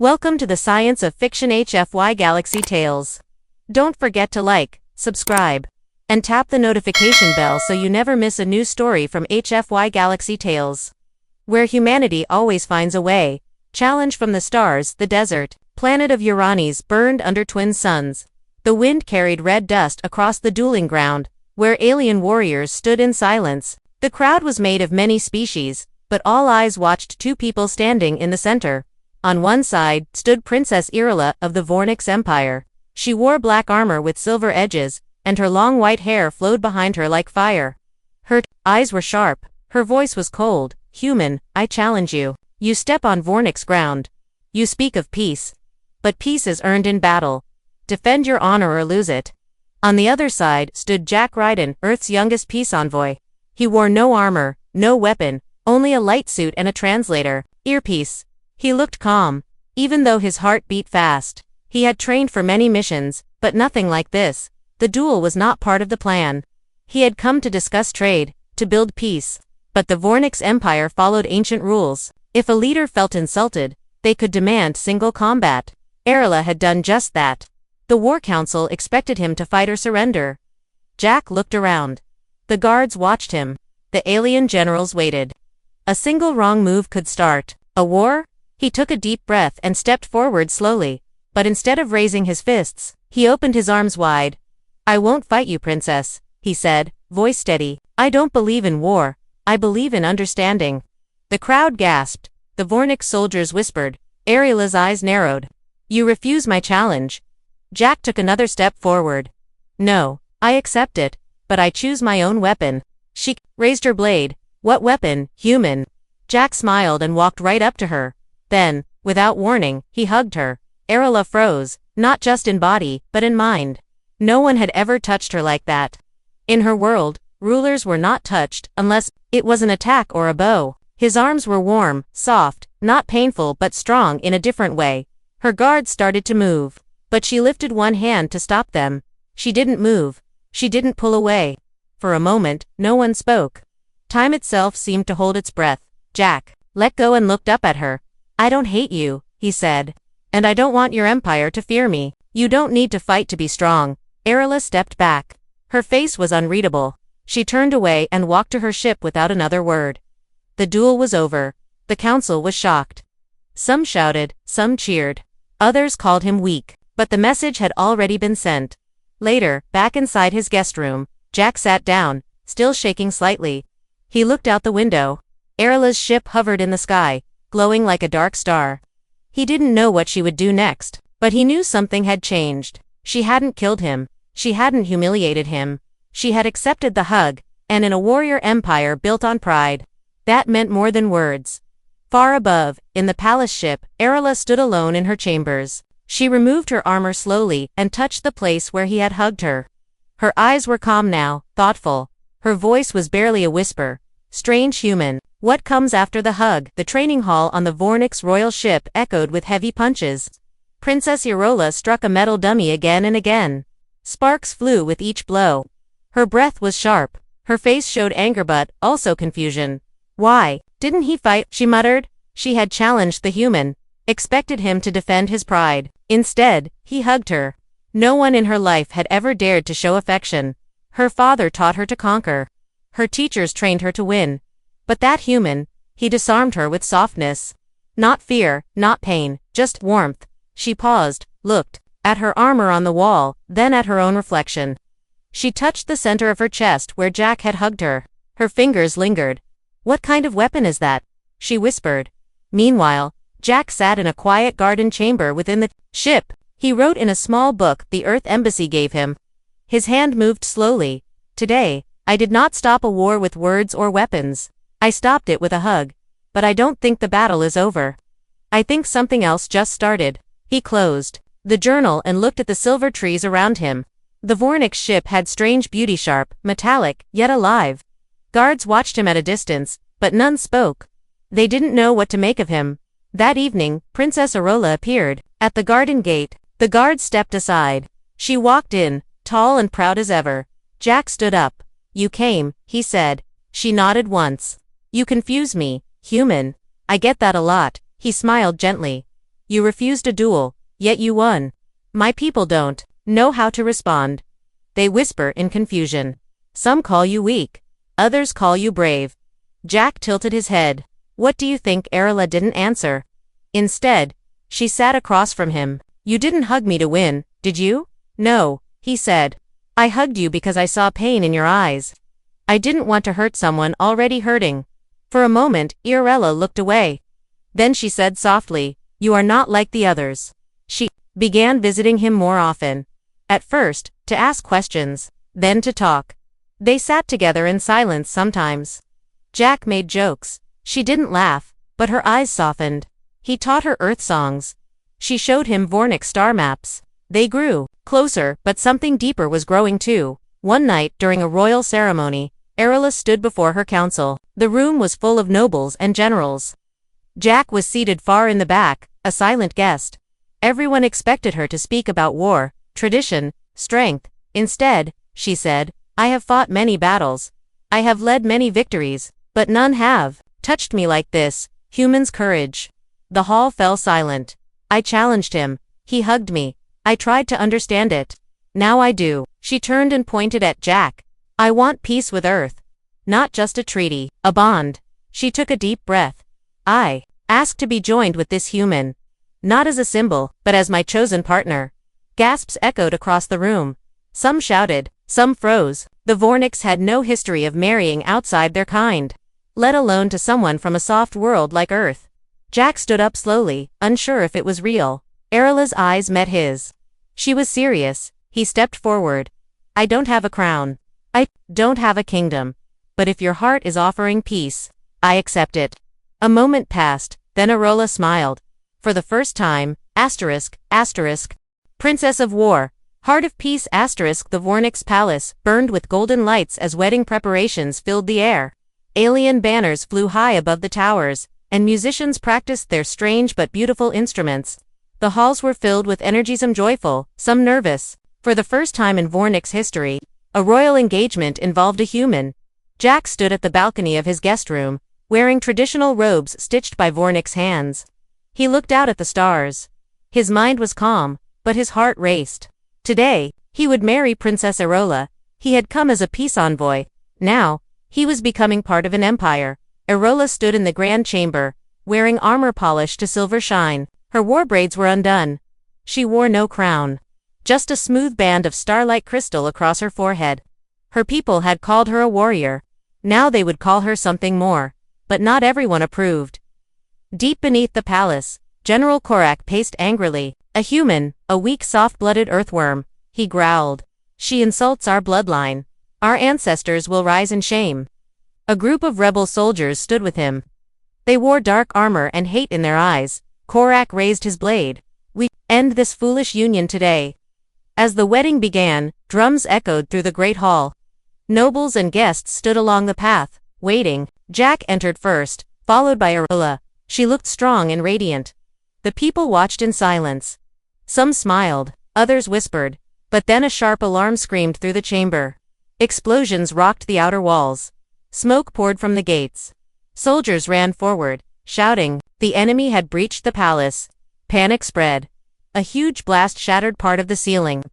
Welcome to the Science of Fiction HFY Galaxy Tales. Don't forget to like, subscribe, and tap the notification bell so you never miss a new story from HFY Galaxy Tales. Where humanity always finds a way. Challenge from the stars, the desert, planet of Uranus burned under twin suns. The wind carried red dust across the dueling ground, where alien warriors stood in silence. The crowd was made of many species, but all eyes watched two people standing in the center. On one side stood Princess Irila of the Vornix Empire. She wore black armor with silver edges, and her long white hair flowed behind her like fire. Her eyes were sharp, her voice was cold. Human, I challenge you. You step on Vornix ground. You speak of peace. But peace is earned in battle. Defend your honor or lose it. On the other side stood Jack Ryden, Earth's youngest peace envoy. He wore no armor, no weapon, only a light suit and a translator, earpiece. He looked calm, even though his heart beat fast. He had trained for many missions, but nothing like this. The duel was not part of the plan. He had come to discuss trade, to build peace. But the Vornix Empire followed ancient rules. If a leader felt insulted, they could demand single combat. Irila had done just that. The War Council expected him to fight or surrender. Jack looked around. The guards watched him. The alien generals waited. A single wrong move could start a war? He took a deep breath and stepped forward slowly, but instead of raising his fists, he opened his arms wide. I won't fight you, princess, he said, voice steady. I don't believe in war, I believe in understanding. The crowd gasped. The Vornix soldiers whispered. Irila's eyes narrowed. You refuse my challenge. Jack took another step forward. No, I accept it, but I choose my own weapon. She raised her blade. What weapon, human? Jack smiled and walked right up to her. Then, without warning, he hugged her. Irila froze, not just in body, but in mind. No one had ever touched her like that. In her world, rulers were not touched unless it was an attack or a blow. His arms were warm, soft, not painful but strong in a different way. Her guards started to move, but she lifted one hand to stop them. She didn't move. She didn't pull away. For a moment, no one spoke. Time itself seemed to hold its breath. Jack let go and looked up at her. I don't hate you, he said. And I don't want your empire to fear me. You don't need to fight to be strong. Irila stepped back. Her face was unreadable. She turned away and walked to her ship without another word. The duel was over. The council was shocked. Some shouted, some cheered. Others called him weak, but the message had already been sent. Later, back inside his guest room, Jack sat down, still shaking slightly. He looked out the window. Irila's ship hovered in the sky, glowing like a dark star. He didn't know what she would do next, but he knew something had changed. She hadn't killed him. She hadn't humiliated him. She had accepted the hug, and in a warrior empire built on pride. That meant more than words. Far above, in the palace ship, Irila stood alone in her chambers. She removed her armor slowly and touched the place where he had hugged her. Her eyes were calm now, thoughtful. Her voice was barely a whisper. Strange human. What comes after the hug? The training hall on the Vornix royal ship echoed with heavy punches. Princess Irila struck a metal dummy again and again. Sparks flew with each blow. Her breath was sharp. Her face showed anger but also confusion. Why didn't he fight? She muttered. She had challenged the human, expected him to defend his pride. Instead, he hugged her. No one in her life had ever dared to show affection. Her father taught her to conquer. Her teachers trained her to win. But that human, he disarmed her with softness. Not fear, not pain, just warmth. She paused, looked at her armor on the wall, then at her own reflection. She touched the center of her chest where Jack had hugged her. Her fingers lingered. What kind of weapon is that? She whispered. Meanwhile, Jack sat in a quiet garden chamber within the ship. He wrote in a small book the Earth Embassy gave him. His hand moved slowly. Today, I did not stop a war with words or weapons. I stopped it with a hug. But I don't think the battle is over. I think something else just started. He closed the journal and looked at the silver trees around him. The Vornix ship had strange beauty, sharp, metallic, yet alive. Guards watched him at a distance, but none spoke. They didn't know what to make of him. That evening, Princess Irila appeared. At the garden gate, the guards stepped aside. She walked in, tall and proud as ever. Jack stood up. You came, he said. She nodded once. You confuse me, human. I get that a lot. He smiled gently. You refused a duel, yet you won. My people don't know how to respond. They whisper in confusion. Some call you weak. Others call you brave. Jack tilted his head. What do you think? Arela didn't answer. Instead, she sat across from him. You didn't hug me to win, did you? No, he said. I hugged you because I saw pain in your eyes. I didn't want to hurt someone already hurting. For a moment, Arela looked away. Then she said softly, You are not like the others. She began visiting him more often. At first, to ask questions, then to talk. They sat together in silence sometimes. Jack made jokes. She didn't laugh, but her eyes softened. He taught her Earth songs. She showed him Vornic star maps. They grew closer, but something deeper was growing too. One night, during a royal ceremony, Arela stood before her council. The room was full of nobles and generals. Jack was seated far in the back, a silent guest. Everyone expected her to speak about war, tradition, strength. Instead, she said, I have fought many battles. I have led many victories, but none have touched me like this, human's courage. The hall fell silent. I challenged him. He hugged me. I tried to understand it. Now I do. She turned and pointed at Jack. I want peace with Earth. Not just a treaty, a bond. She took a deep breath. I asked to be joined with this human. Not as a symbol, but as my chosen partner. Gasps echoed across the room. Some shouted, some froze. The Vornics had no history of marrying outside their kind, let alone to someone from a soft world like Earth. Jack stood up slowly, unsure if it was real. Arela's eyes met his. She was serious. He stepped forward. I don't have a crown. I don't have a kingdom. But if your heart is offering peace, I accept it. A moment passed, then Arela smiled. For the first time, asterisk, Princess of War, Heart of Peace asterisk. The Vornic's palace burned with golden lights as wedding preparations filled the air. Alien banners flew high above the towers, and musicians practiced their strange but beautiful instruments. The halls were filled with energy, some joyful, some nervous. For the first time in Vornic's history, a royal engagement involved a human. Jack stood at the balcony of his guest room, wearing traditional robes stitched by Vornic's hands. He looked out at the stars. His mind was calm, but his heart raced. Today, he would marry Princess Arela. He had come as a peace envoy. Now, he was becoming part of an empire. Arela stood in the grand chamber, wearing armor polished to silver shine. Her war braids were undone. She wore no crown. Just a smooth band of starlight crystal across her forehead. Her people had called her a warrior. Now they would call her something more. But not everyone approved. Deep beneath the palace, General Korak paced angrily. A human, a weak soft-blooded earthworm, he growled. She insults our bloodline. Our ancestors will rise in shame. A group of rebel soldiers stood with him. They wore dark armor and hate in their eyes. Korak raised his blade. We end this foolish union today. As the wedding began, drums echoed through the great hall. Nobles and guests stood along the path, waiting. Jack entered first, followed by Arela. She looked strong and radiant. The people watched in silence. Some smiled, others whispered, but then a sharp alarm screamed through the chamber. Explosions rocked the outer walls. Smoke poured from the gates. Soldiers ran forward, shouting. The enemy had breached the palace. Panic spread. A huge blast shattered part of the ceiling.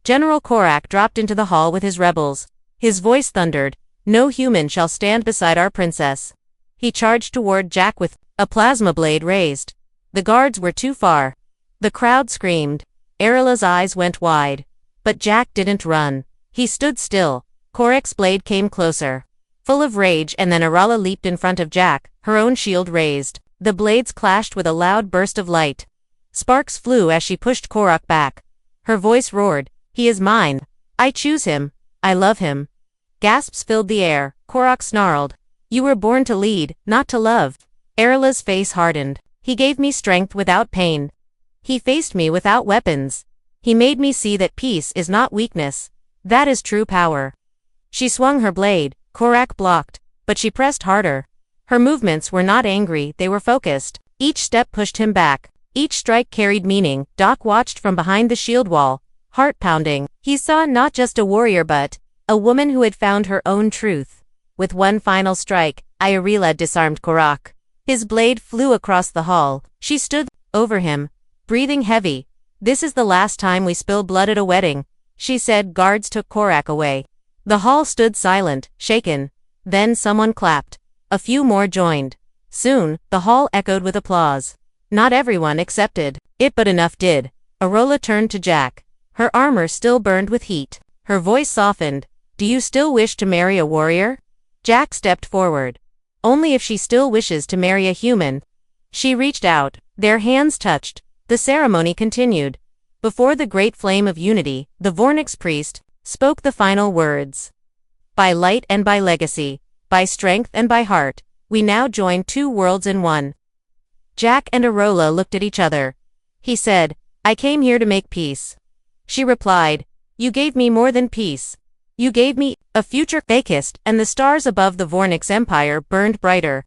General Korak dropped into the hall with his rebels. His voice thundered, No human shall stand beside our princess. He charged toward Jack with a plasma blade raised. The guards were too far. The crowd screamed. Arela's eyes went wide. But Jack didn't run. He stood still. Korak's blade came closer. Full of rage, and then Arela leaped in front of Jack, her own shield raised. The blades clashed with a loud burst of light. Sparks flew as she pushed Korak back. Her voice roared, He is mine. I choose him. I love him. Gasps filled the air. Korak snarled. You were born to lead, not to love. Arela's face hardened. He gave me strength without pain. He faced me without weapons. He made me see that peace is not weakness. That is true power. She swung her blade. Korak blocked, but she pressed harder. Her movements were not angry, they were focused. Each step pushed him back. Each strike carried meaning. Doc watched from behind the shield wall, heart pounding. He saw not just a warrior but a woman who had found her own truth. With one final strike, Arela disarmed Korak. His blade flew across the hall. She stood over him, breathing heavy. "This is the last time we spill blood at a wedding," she said. Guards took Korak away. The hall stood silent, shaken. Then someone clapped. A few more joined. Soon, the hall echoed with applause. Not everyone accepted it, but enough did. Arola turned to Jack. Her armor still burned with heat. Her voice softened. "Do you still wish to marry a warrior?" Jack stepped forward. "Only if she still wishes to marry a human." She reached out. Their hands touched. The ceremony continued. Before the great flame of unity, the Vornix priest spoke the final words. "By light and by legacy, by strength and by heart, we now join two worlds in one." Jack and Arola looked at each other. He said, "I came here to make peace." She replied, "You gave me more than peace. You gave me a future." They kissed, and the stars above the Vornix Empire burned brighter.